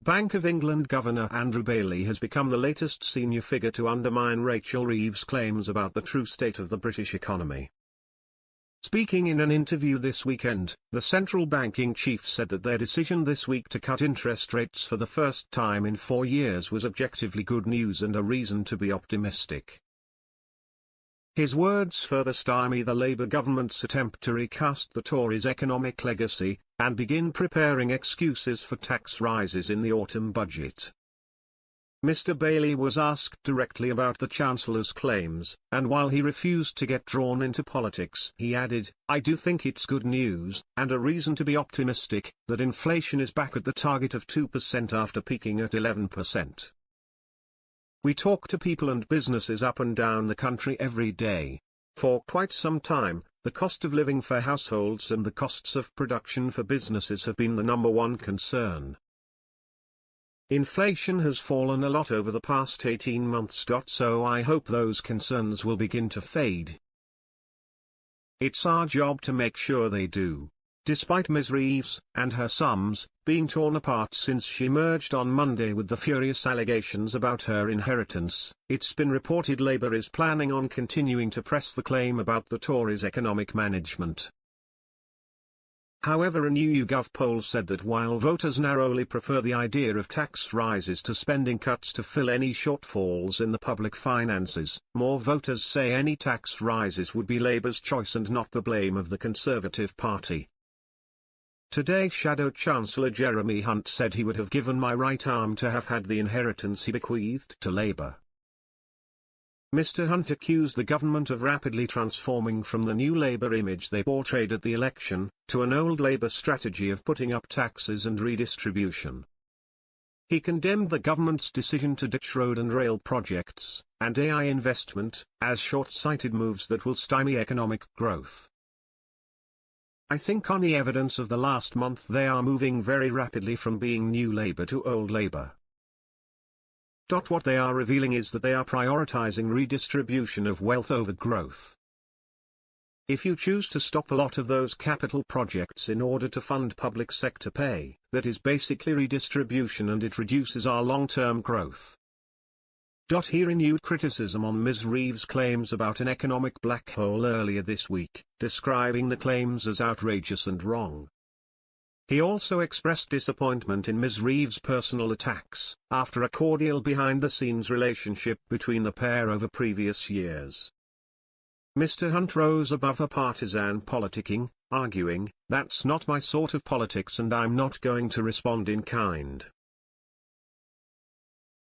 Bank of England Governor Andrew Bailey has become the latest senior figure to undermine Rachel Reeves' claims about the true state of the British economy. Speaking in an interview this weekend, the central banking chief said that their decision this week to cut interest rates for the first time in 4 years was objectively good news and a reason to be optimistic. His words further stymie the Labour government's attempt to recast the Tories' economic legacy, and begin preparing excuses for tax rises in the autumn budget. Mr. Bailey was asked directly about the Chancellor's claims, and while he refused to get drawn into politics, he added, "I do think it's good news, and a reason to be optimistic, that inflation is back at the target of 2% after peaking at 11%. We talk to people and businesses up and down the country every day. For quite some time, the cost of living for households and the costs of production for businesses have been the #1 concern. Inflation has fallen a lot over the past 18 months. So I hope those concerns will begin to fade. It's our job to make sure they do." Despite Ms. Reeves, and her sums, being torn apart since she merged on Monday with the furious allegations about her inheritance, it's been reported Labour is planning on continuing to press the claim about the Tories' economic management. However, a new YouGov poll said that while voters narrowly prefer the idea of tax rises to spending cuts to fill any shortfalls in the public finances, more voters say any tax rises would be Labour's choice and not the blame of the Conservative Party. Today Shadow Chancellor Jeremy Hunt said he would have given my right arm to have had the inheritance he bequeathed to Labour. Mr. Hunt accused the government of rapidly transforming from the new Labour image they portrayed at the election, to an old Labour strategy of putting up taxes and redistribution. He condemned the government's decision to ditch road and rail projects, and AI investment, as short-sighted moves that will stymie economic growth. "I think on the evidence of the last month they are moving very rapidly from being new Labour to old Labour. What they are revealing is that they are prioritising redistribution of wealth over growth. If you choose to stop a lot of those capital projects in order to fund public sector pay, that is basically redistribution and it reduces our long-term growth." He renewed criticism on Ms. Reeves' claims about an economic black hole earlier this week, describing the claims as outrageous and wrong. He also expressed disappointment in Ms. Reeves' personal attacks, after a cordial behind-the-scenes relationship between the pair over previous years. Mr. Hunt rose above a partisan politicking, arguing, "That's not my sort of politics and I'm not going to respond in kind."